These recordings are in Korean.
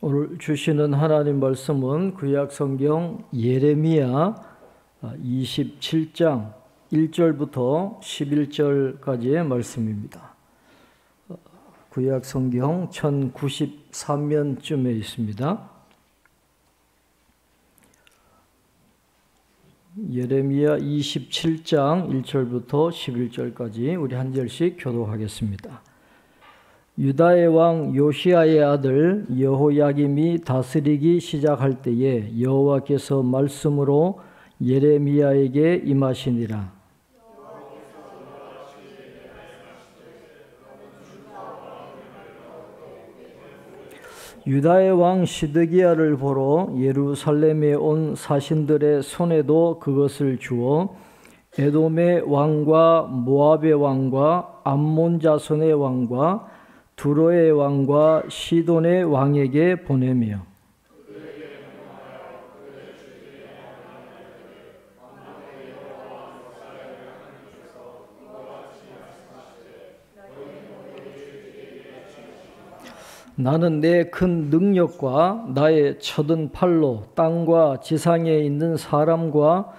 오늘 주시는 하나님 말씀은 구약 성경 예레미야 27장 1절부터 11절까지의 말씀입니다. 구약 성경 1093면쯤에 있습니다. 예레미야 27장 1절부터 11절까지 우리 한 절씩 교독하겠습니다. 유다의 왕 요시야의 아들 여호야김이 다스리기 시작할 때에 여호와께서 말씀으로 예레미야에게 임하시니라. 유다의 왕 시드기야를 보러 예루살렘에 온 사신들의 손에도 그것을 주어 에돔의 왕과 모압의 왕과 암몬 자손의 왕과 두로의 왕과 시돈의 왕에게 보내며 나는 내 큰 능력과 나의 쳐든 팔로 땅과 지상에 있는 사람과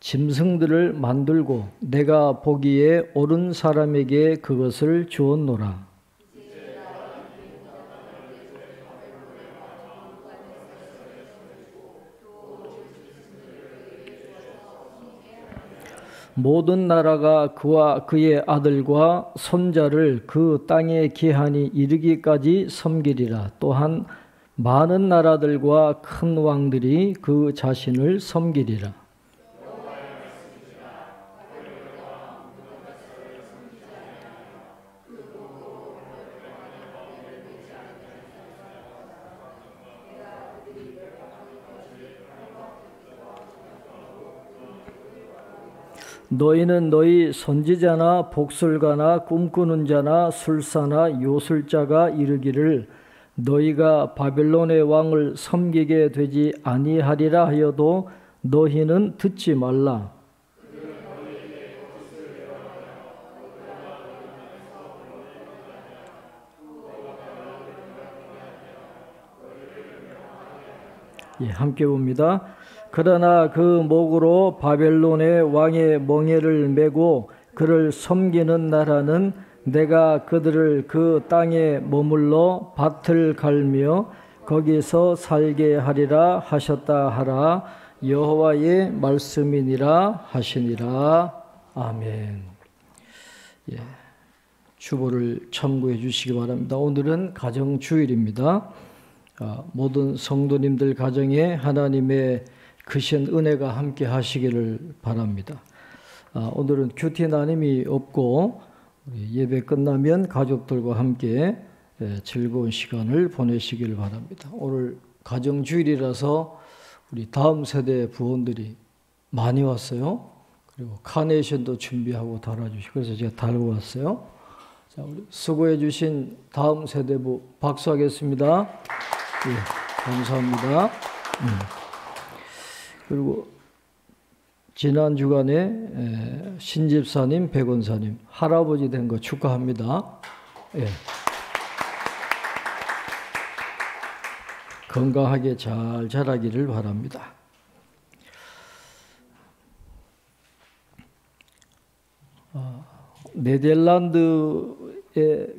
짐승들을 만들고 내가 보기에 옳은 사람에게 그것을 주었노라. 모든 나라가 그와 그의 아들과 손자를 그 땅의 기한이 이르기까지 섬기리라. 또한 많은 나라들과 큰 왕들이 그 자신을 섬기리라. 너희는 너희 선지자나 복술가나 꿈꾸는 자나 술사나 요술자가 이르기를 너희가 바벨론의 왕을 섬기게 되지 아니하리라 하여도 너희는 듣지 말라. 함께 봅니다. 그러나 그 목으로 바벨론의 왕의 멍에를 메고 그를 섬기는 나라는 내가 그들을 그 땅에 머물러 밭을 갈며 거기서 살게 하리라 하셨다 하라. 여호와의 말씀이니라 하시니라. 아멘. 주보를 참고해 주시기 바랍니다. 오늘은 가정주일입니다. 모든 성도님들 가정에 하나님의 크신 은혜가 함께 하시기를 바랍니다. 오늘은 큐티 나눔이 없고 예배 끝나면 가족들과 함께 즐거운 시간을 보내시기를 바랍니다. 오늘 가정주일이라서 우리 다음 세대 부원들이 많이 왔어요. 그리고 카네이션도 준비하고 달아주시고 그래서 제가 달고 왔어요. 자, 우리 수고해 주신 다음 세대부 박수하겠습니다. 감사합니다. 그리고 지난 주간에 신집사님, 백원사님 할아버지 된 거 축하합니다. 건강하게 잘 자라기를 바랍니다. 네덜란드의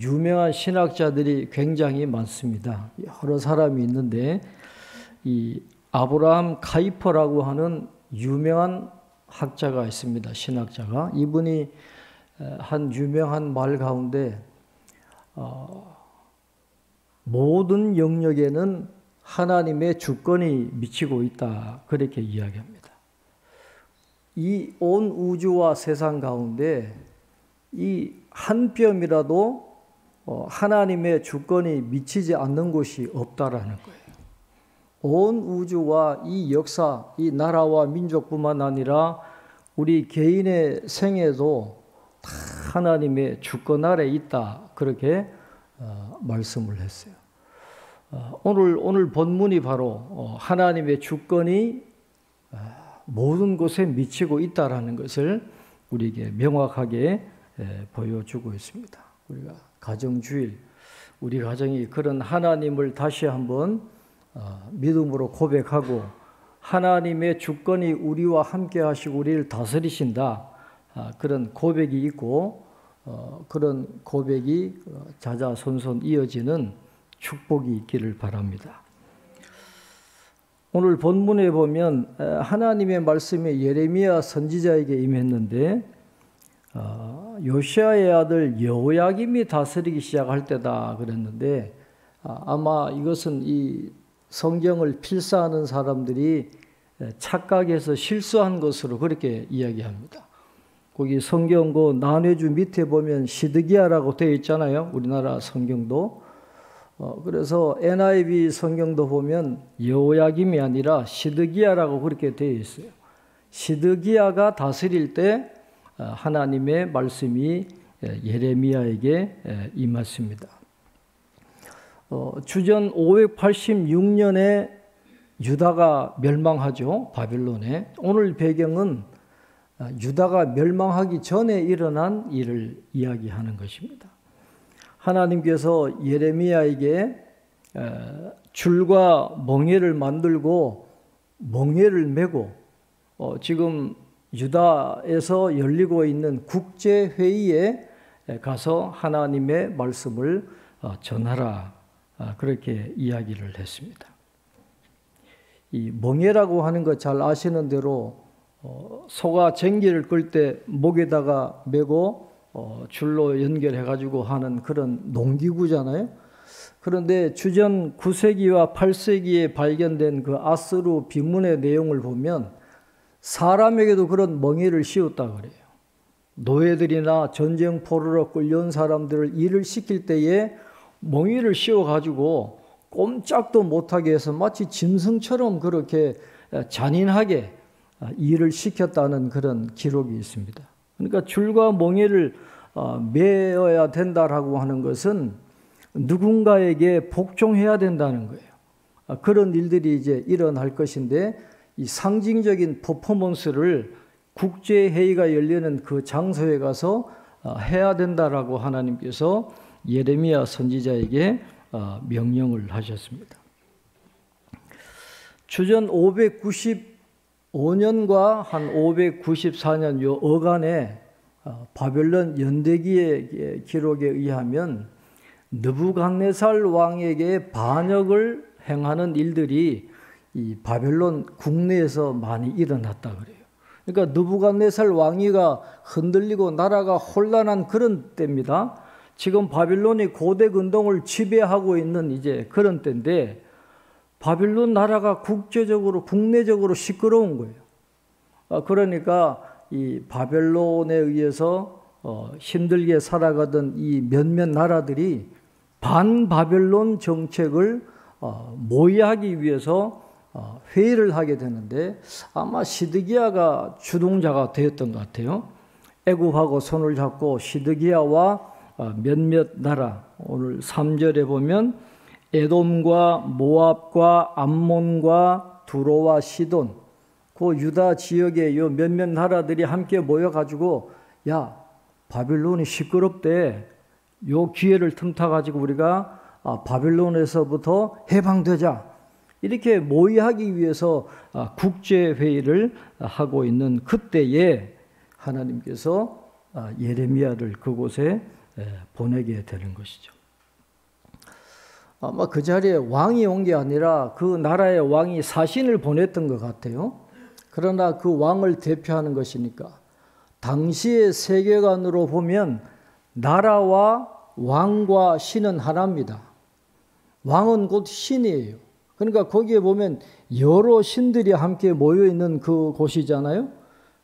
유명한 신학자들이 굉장히 많습니다. 여러 사람이 있는데 이 아브라함 카이퍼라고 하는 유명한 학자가 있습니다. 신학자가. 이분이 한 유명한 말 가운데 모든 영역에는 하나님의 주권이 미치고 있다. 그렇게 이야기합니다. 이 온 우주와 세상 가운데 이 한 뼘이라도 하나님의 주권이 미치지 않는 곳이 없다라는 거예요. 온 우주와 이 역사, 이 나라와 민족뿐만 아니라 우리 개인의 생애도 다 하나님의 주권 아래 있다. 그렇게 말씀을 했어요. 오늘 본문이 바로 하나님의 주권이 모든 곳에 미치고 있다라는 것을 우리에게 명확하게 보여주고 있습니다. 우리가 가정주일 우리 가정이 그런 하나님을 다시 한번 믿음으로 고백하고 하나님의 주권이 우리와 함께 하시고 우리를 다스리신다. 그런 고백이 있고 그런 고백이 자자손손 이어지는 축복이 있기를 바랍니다. 오늘 본문에 보면 하나님의 말씀이 예레미야 선지자에게 임했는데 요시야의 아들 여호야김이 다스리기 시작할 때다 그랬는데 아마 이것은 이 성경을 필사하는 사람들이 착각해서 실수한 것으로 그렇게 이야기합니다. 거기 성경 그 난회주 밑에 보면 시드기야라고 되어 있잖아요. 우리나라 성경도. 그래서 NIV 성경도 보면 여호야김이 아니라 시드기야라고 그렇게 되어 있어요. 시드기야가 다스릴 때 하나님의 말씀이 예레미야에게 임했습니다. 주전 586년에 유다가 멸망하죠. 바벨론에. 오늘 배경은 유다가 멸망하기 전에 일어난 일을 이야기하는 것입니다. 하나님께서 예레미야에게 줄과 멍에를 만들고 멍에를 메고 지금 유다에서 열리고 있는 국제회의에 가서 하나님의 말씀을 전하라. 그렇게 이야기를 했습니다. 이 멍에라고 하는 거 잘 아시는 대로 소가 쟁기를 끌 때 목에다가 메고 줄로 연결해 가지고 하는 그런 농기구잖아요. 그런데 주전 9세기와 8세기에 발견된 그 아스루 비문의 내용을 보면 사람에게도 그런 멍에를 씌웠다 그래요. 노예들이나 전쟁 포로로 끌려온 사람들을 일을 시킬 때에 멍에를 씌워 가지고 꼼짝도 못하게 해서 마치 짐승처럼 그렇게 잔인하게 일을 시켰다는 그런 기록이 있습니다. 그러니까 줄과 멍에를 매어야 된다라고 하는 것은 누군가에게 복종해야 된다는 거예요. 그런 일들이 이제 일어날 것인데 이 상징적인 퍼포먼스를 국제회의가 열리는 그 장소에 가서 해야 된다라고 하나님께서 예레미야 선지자에게 명령을 하셨습니다. 주전 595년과 한 594년 요 어간에 바벨론 연대기의 기록에 의하면 느부갓네살 왕에게 반역을 행하는 일들이 이 바벨론 국내에서 많이 일어났다 그래요. 그러니까 느부갓네살 왕위가 흔들리고 나라가 혼란한 그런 때입니다. 지금 바빌론이 고대 근동을 지배하고 있는 이제 그런 때인데 바빌론 나라가 국내적으로 시끄러운 거예요. 그러니까 이 바벨론에 의해서 힘들게 살아가던 이 몇몇 나라들이 반바벨론 정책을 모의하기 위해서 회의를 하게 되는데 아마 시드기야가 주동자가 되었던 것 같아요. 애굽하고 손을 잡고 시드기야와 몇몇 나라, 오늘 3절에 보면 에돔과 모압과 암몬과 두로와 시돈, 그 유다 지역의 요 몇몇 나라들이 함께 모여가지고 야 바빌론이 시끄럽대. 요 기회를 틈타가지고 우리가 바빌론에서부터 해방되자. 이렇게 모의하기 위해서 국제회의를 하고 있는 그때에 하나님께서 예레미야를 그곳에 보내게 되는 것이죠. 아마 그 자리에 왕이 온 게 아니라 그 나라의 왕이 사신을 보냈던 것 같아요. 그러나 그 왕을 대표하는 것이니까 당시의 세계관으로 보면 나라와 왕과 신은 하나입니다. 왕은 곧 신이에요. 그러니까 거기에 보면 여러 신들이 함께 모여 있는 그 곳이잖아요.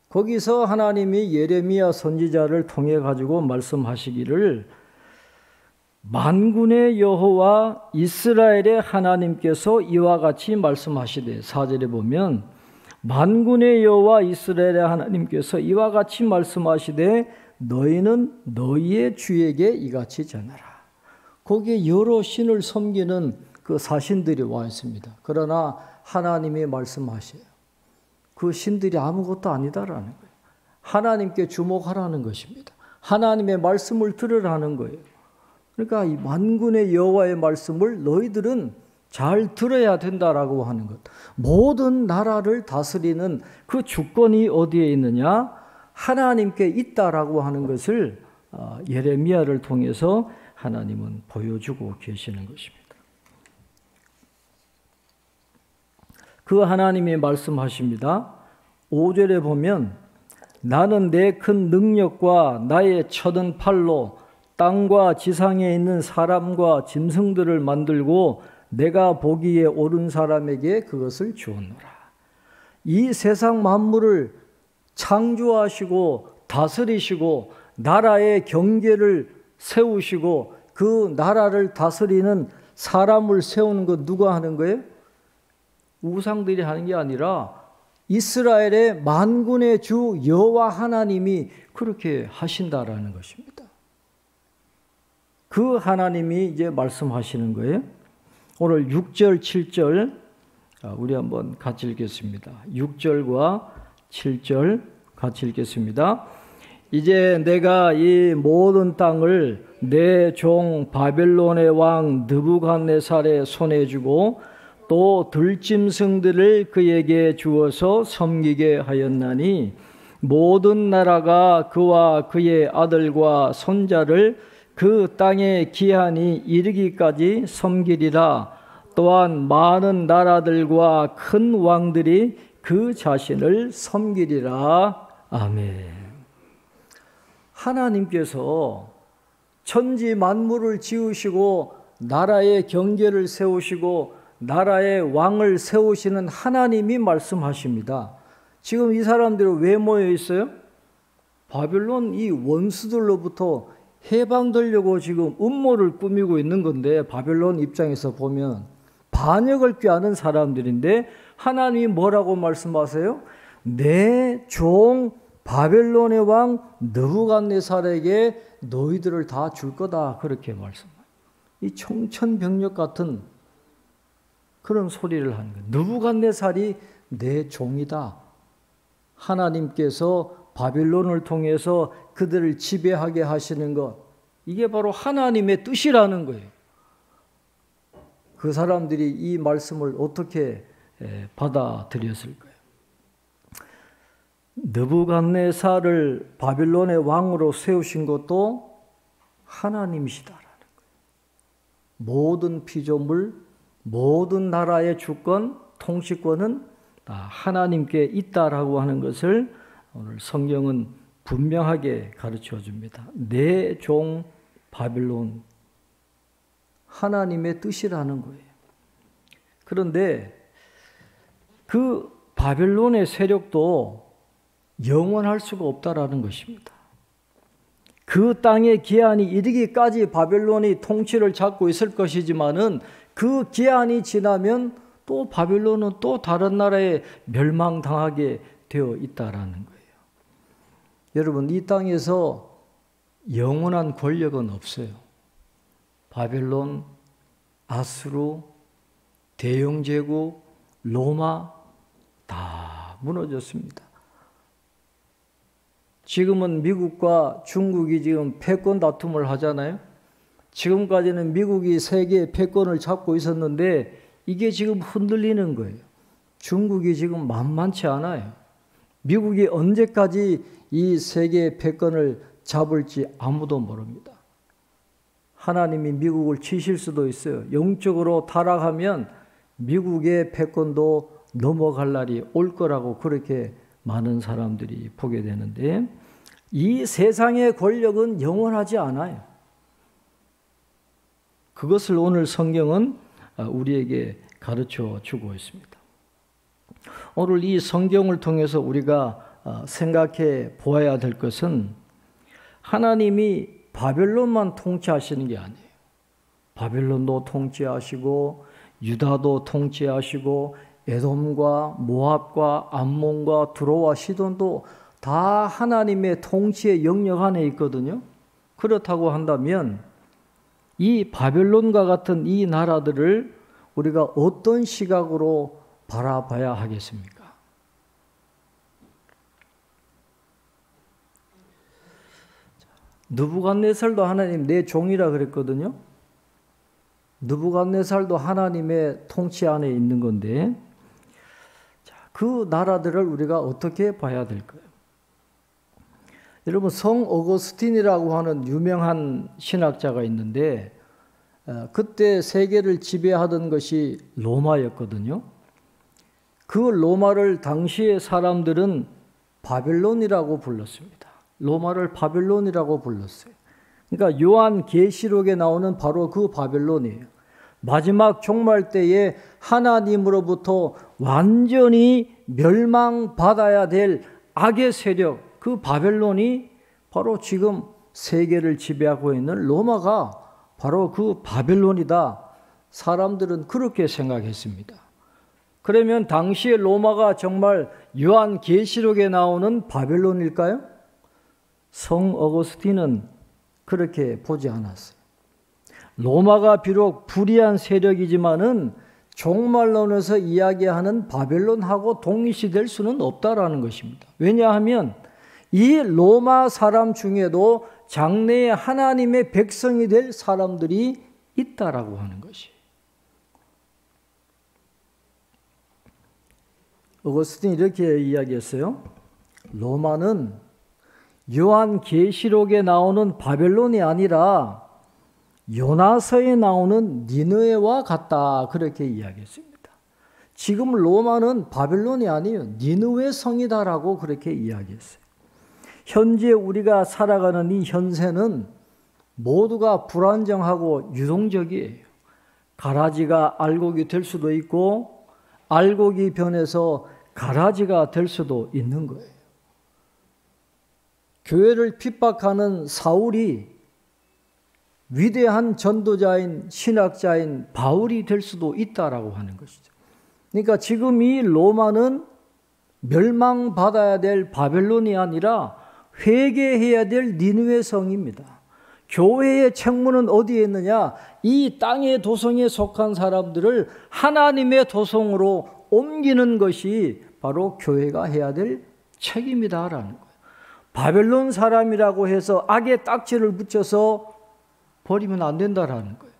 거기서 하나님이 예레미야 선지자를 통해 가지고 말씀하시기를 만군의 여호와 이스라엘의 하나님께서 이와 같이 말씀하시되 4절에 보면 만군의 여호와 이스라엘의 하나님께서 이와 같이 말씀하시되 너희는 너희의 주에게 이같이 전하라. 거기에 여러 신을 섬기는 그 사신들이 와 있습니다. 그러나 하나님이 말씀하셔요. 그 신들이 아무것도 아니다라는 거예요. 하나님께 주목하라는 것입니다. 하나님의 말씀을 들으라는 거예요. 그러니까 이 만군의 여호와의 말씀을 너희들은 잘 들어야 된다라고 하는 것. 모든 나라를 다스리는 그 주권이 어디에 있느냐? 하나님께 있다라고 하는 것을 예레미야를 통해서 하나님은 보여주고 계시는 것입니다. 그 하나님이 말씀하십니다. 5절에 보면 나는 내 큰 능력과 나의 쳐든 팔로 땅과 지상에 있는 사람과 짐승들을 만들고 내가 보기에 옳은 사람에게 그것을 주었노라. 이 세상 만물을 창조하시고 다스리시고 나라의 경계를 세우시고 그 나라를 다스리는 사람을 세우는 것 누가 하는 거예요? 우상들이 하는 게 아니라 이스라엘의 만군의 주 여호와 하나님이 그렇게 하신다라는 것입니다. 그 하나님이 이제 말씀하시는 거예요. 오늘 6절, 7절 우리 한번 같이 읽겠습니다. 6절과 7절 같이 읽겠습니다. 이제 내가 이 모든 땅을 내 종 바벨론의 왕 느부갓네살의 손에 주고 또 들짐승들을 그에게 주어서 섬기게 하였나니 모든 나라가 그와 그의 아들과 손자를 그 땅의 기한이 이르기까지 섬기리라. 또한 많은 나라들과 큰 왕들이 그 자신을 섬기리라. 아멘. 하나님께서 천지 만물을 지으시고 나라의 경계를 세우시고 나라의 왕을 세우시는 하나님이 말씀하십니다. 지금 이 사람들은 왜 모여 있어요? 바벨론 이 원수들로부터 해방되려고 지금 음모를 꾸미고 있는 건데 바벨론 입장에서 보면 반역을 꾀하는 사람들인데 하나님이 뭐라고 말씀하세요? 내 종 바벨론의 왕 느부갓네살에게 너희들을 다 줄 거다 그렇게 말씀합니다. 이 청천벽력 같은 그런 소리를 하는 거예요. 느부갓네살이 내 종이다. 하나님께서 바빌론을 통해서 그들을 지배하게 하시는 것, 이게 바로 하나님의 뜻이라는 거예요. 그 사람들이 이 말씀을 어떻게 받아들였을까요? 느부갓네살을 바빌론의 왕으로 세우신 것도 하나님이시다라는 거예요. 모든 피조물, 모든 나라의 주권, 통치권은 다 하나님께 있다라고 하는 것을 오늘 성경은 분명하게 가르쳐 줍니다. 내 종 바빌론, 하나님의 뜻이라는 거예요. 그런데 그 바빌론의 세력도 영원할 수가 없다라는 것입니다. 그 땅의 기한이 이르기까지 바빌론이 통치를 잡고 있을 것이지만은 그 기한이 지나면 또 바빌론은 또 다른 나라에 멸망당하게 되어 있다라는 거예요. 여러분, 이 땅에서 영원한 권력은 없어요. 바벨론, 아수르, 대영제국, 로마 다 무너졌습니다. 지금은 미국과 중국이 지금 패권 다툼을 하잖아요. 지금까지는 미국이 세계의 패권을 잡고 있었는데 이게 지금 흔들리는 거예요. 중국이 지금 만만치 않아요. 미국이 언제까지 이 세계의 패권을 잡을지 아무도 모릅니다. 하나님이 미국을 치실 수도 있어요. 영적으로 타락하면 미국의 패권도 넘어갈 날이 올 거라고 그렇게 많은 사람들이 보게 되는데 이 세상의 권력은 영원하지 않아요. 그것을 오늘 성경은 우리에게 가르쳐 주고 있습니다. 오늘 이 성경을 통해서 우리가 생각해 보아야 될 것은 하나님이 바벨론만 통치하시는 게 아니에요. 바벨론도 통치하시고 유다도 통치하시고 에돔과 모압과 암몬과 두로와 시돈도 다 하나님의 통치의 영역 안에 있거든요. 그렇다고 한다면 이 바벨론과 같은 이 나라들을 우리가 어떤 시각으로 바라봐야 하겠습니까? 느부갓네살도 하나님 내 종이라 그랬거든요. 느부갓네살도 하나님의 통치 안에 있는 건데, 그 나라들을 우리가 어떻게 봐야 될까요? 여러분, 성 어거스틴이라고 하는 유명한 신학자가 있는데, 그때 세계를 지배하던 것이 로마였거든요. 그 로마를 당시의 사람들은 바벨론이라고 불렀습니다. 로마를 바벨론이라고 불렀어요. 그러니까 요한계시록에 나오는 바로 그 바벨론이에요. 마지막 종말 때에 하나님으로부터 완전히 멸망받아야 될 악의 세력, 그 바벨론이 바로 지금 세계를 지배하고 있는 로마가 바로 그 바벨론이다. 사람들은 그렇게 생각했습니다. 그러면 당시의 로마가 정말 요한계시록에 나오는 바벨론일까요? 성 어거스틴은 그렇게 보지 않았어요. 로마가 비록 불의한 세력이지만은 종말론에서 이야기하는 바벨론하고 동일시될 수는 없다라는 것입니다. 왜냐하면 이 로마 사람 중에도 장래에 하나님의 백성이 될 사람들이 있다라고 하는 것이. 어거스틴이 이렇게 이야기했어요. 로마는 요한계시록에 나오는 바벨론이 아니라 요나서에 나오는 니느웨와 같다. 그렇게 이야기했습니다. 지금 로마는 바벨론이 아니에요. 니느웨 성이다라고 그렇게 이야기했어요. 현재 우리가 살아가는 이 현세는 모두가 불안정하고 유동적이에요. 가라지가 알곡이 될 수도 있고 알곡이 변해서 가라지가 될 수도 있는 거예요. 교회를 핍박하는 사울이 위대한 전도자인 신학자인 바울이 될 수도 있다라고 하는 것이죠. 그러니까 지금 이 로마는 멸망받아야 될 바벨론이 아니라 회개해야 될 니느웨 성입니다. 교회의 책무는 어디에 있느냐? 이 땅의 도성에 속한 사람들을 하나님의 도성으로 옮기는 것이 바로 교회가 해야 될 책임이다라는 거예요. 바벨론 사람이라고 해서 악의 딱지를 붙여서 버리면 안 된다라는 거예요.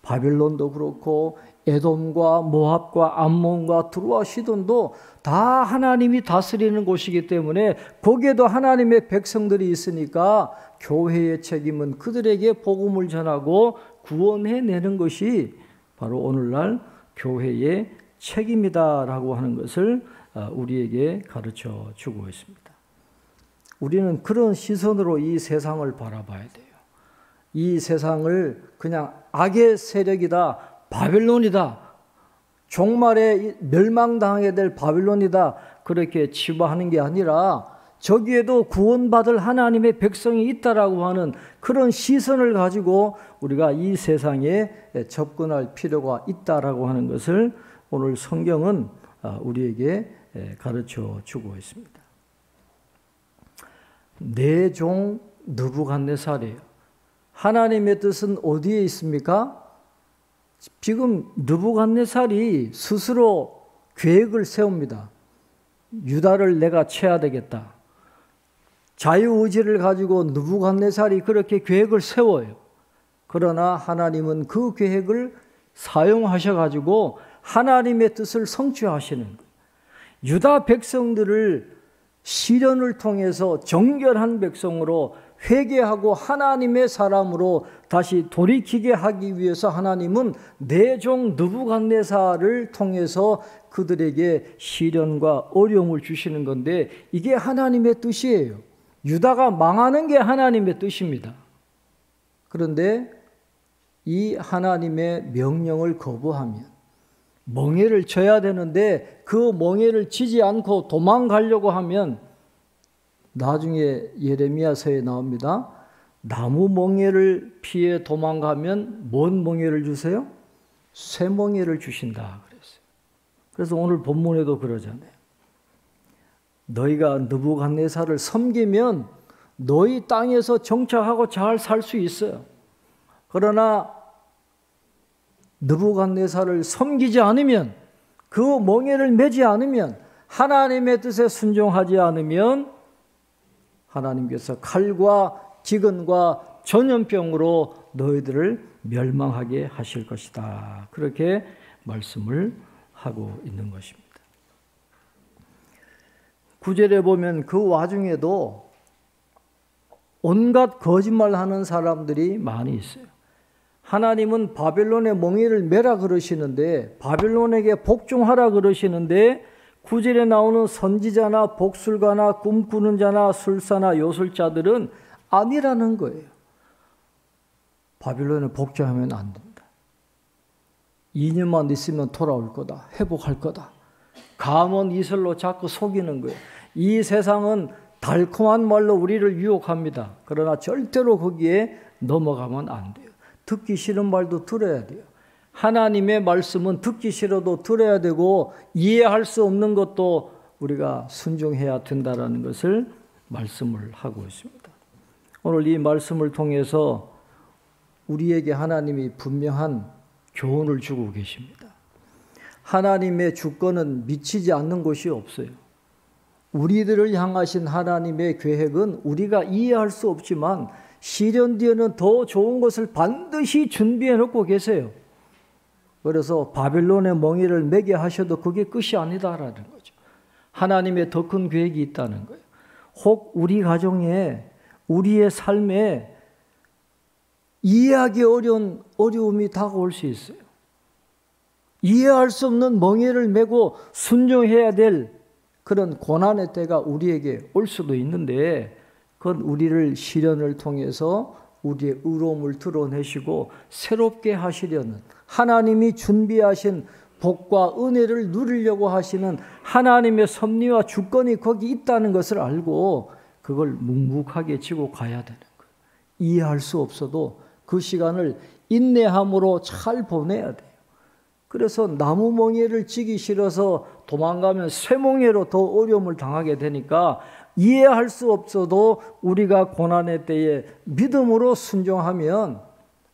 바벨론도 그렇고 에돔과 모압과 암몬과 두루와 시돈도 다 하나님이 다스리는 곳이기 때문에 거기에도 하나님의 백성들이 있으니까 교회의 책임은 그들에게 복음을 전하고 구원해내는 것이 바로 오늘날 교회의 책임이다라고 하는 것을 우리에게 가르쳐 주고 있습니다. 우리는 그런 시선으로 이 세상을 바라봐야 돼요. 이 세상을 그냥 악의 세력이다, 바벨론이다, 종말에 멸망당하게 될 바벨론이다 그렇게 치부하는 게 아니라 저기에도 구원받을 하나님의 백성이 있다라고 하는 그런 시선을 가지고 우리가 이 세상에 접근할 필요가 있다라고 하는 것을 오늘 성경은 우리에게 가르쳐 주고 있습니다. 내 종 느부갓네살이에요. 하나님의 뜻은 어디에 있습니까? 지금 느부갓네살이 스스로 계획을 세웁니다. 유다를 내가 쳐야 되겠다. 자유의지를 가지고 느부갓네살이 그렇게 계획을 세워요. 그러나 하나님은 그 계획을 사용하셔가지고 하나님의 뜻을 성취하시는 거예요. 유다 백성들을 시련을 통해서 정결한 백성으로 회개하고 하나님의 사람으로 다시 돌이키게 하기 위해서 하나님은 내 종 느부갓네살을 통해서 그들에게 시련과 어려움을 주시는 건데 이게 하나님의 뜻이에요. 유다가 망하는 게 하나님의 뜻입니다. 그런데 이 하나님의 명령을 거부하면 멍에를 져야 되는데 그 멍에를 지지 않고 도망가려고 하면 나중에 예레미야서에 나옵니다. 나무 멍에를 피해 도망가면 뭔 멍에를 주세요? 새 멍에를 주신다 그랬어요. 그래서 오늘 본문에도 그러잖아요. 너희가 느부갓네살을 섬기면 너희 땅에서 정착하고 잘 살 수 있어요. 그러나 느부갓네살을 섬기지 않으면 그 멍에를 매지 않으면 하나님의 뜻에 순종하지 않으면 하나님께서 칼과 지근과 전염병으로 너희들을 멸망하게 하실 것이다. 그렇게 말씀을 하고 있는 것입니다. 9절에 보면 그 와중에도 온갖 거짓말하는 사람들이 많이 있어요. 하나님은 바벨론의 멍에를 매라 그러시는데, 바벨론에게 복종하라 그러시는데 9절에 나오는 선지자나 복술가나 꿈꾸는 자나 술사나 요술자들은 아니라는 거예요. 바벨론에 복종하면 안 된다. 2년만 있으면 돌아올 거다. 회복할 거다. 감언 이설로 자꾸 속이는 거예요. 이 세상은 달콤한 말로 우리를 유혹합니다. 그러나 절대로 거기에 넘어가면 안 돼요. 듣기 싫은 말도 들어야 돼요. 하나님의 말씀은 듣기 싫어도 들어야 되고 이해할 수 없는 것도 우리가 순종해야 된다는 것을 말씀을 하고 있습니다. 오늘 이 말씀을 통해서 우리에게 하나님이 분명한 교훈을 주고 계십니다. 하나님의 주권은 미치지 않는 곳이 없어요. 우리들을 향하신 하나님의 계획은 우리가 이해할 수 없지만 시련 뒤에는 더 좋은 것을 반드시 준비해 놓고 계세요. 그래서 바벨론의 멍에를 매게 하셔도 그게 끝이 아니다라는 거죠. 하나님의 더 큰 계획이 있다는 거예요. 혹 우리 가정에, 우리의 삶에 이해하기 어려운 어려움이 다가올 수 있어요. 이해할 수 없는 멍에를 메고 순종해야 될 그런 고난의 때가 우리에게 올 수도 있는데, 그건 우리를 시련을 통해서 우리의 의로움을 드러내시고 새롭게 하시려는, 하나님이 준비하신 복과 은혜를 누리려고 하시는 하나님의 섭리와 주권이 거기 있다는 것을 알고 그걸 묵묵하게 지고 가야 되는 거예요. 이해할 수 없어도 그 시간을 인내함으로 잘 보내야 돼요. 그래서 나무 멍에를 지기 싫어서 도망가면 쇠멍에로 더 어려움을 당하게 되니까 이해할 수 없어도 우리가 고난의 때에 믿음으로 순종하면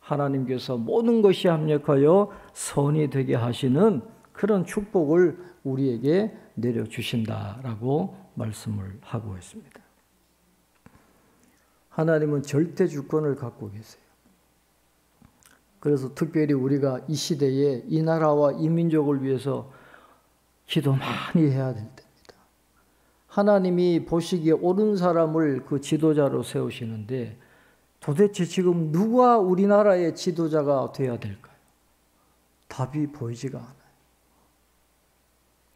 하나님께서 모든 것이 합력하여 선이 되게 하시는 그런 축복을 우리에게 내려주신다라고 말씀을 하고 있습니다. 하나님은 절대 주권을 갖고 계세요. 그래서 특별히 우리가 이 시대에 이 나라와 이 민족을 위해서 기도 많이 해야 될 때입니다. 하나님이 보시기에 옳은 사람을 그 지도자로 세우시는데 도대체 지금 누가 우리나라의 지도자가 되어야 될까요? 답이 보이지가 않아요.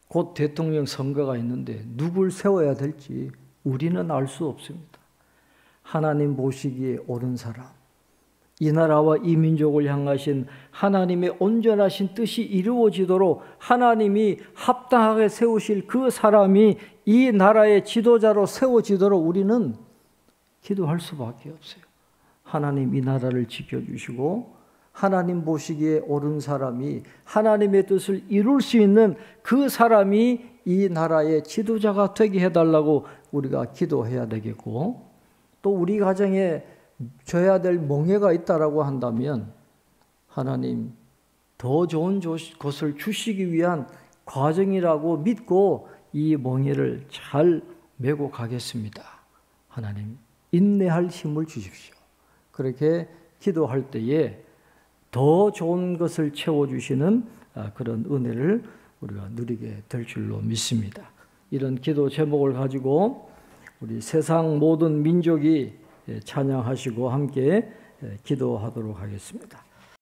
곧 대통령 선거가 있는데 누굴 세워야 될지 우리는 알 수 없습니다. 하나님 보시기에 옳은 사람, 이 나라와 이 민족을 향하신 하나님의 온전하신 뜻이 이루어지도록 하나님이 합당하게 세우실 그 사람이 이 나라의 지도자로 세워지도록 우리는 기도할 수밖에 없어요. 하나님 이 나라를 지켜주시고 하나님 보시기에 옳은 사람이 하나님의 뜻을 이룰 수 있는 그 사람이 이 나라의 지도자가 되게 해달라고 우리가 기도해야 되겠고, 또 우리 가정에 줘야 될 멍에가 있다라고 한다면 하나님 더 좋은 것을 주시기 위한 과정이라고 믿고 이 멍에를 잘 메고 가겠습니다. 하나님 인내할 힘을 주십시오. 그렇게 기도할 때에 더 좋은 것을 채워주시는 그런 은혜를 우리가 누리게 될 줄로 믿습니다. 이런 기도 제목을 가지고 우리 세상 모든 민족이 찬양하시고 함께 기도하도록 하겠습니다.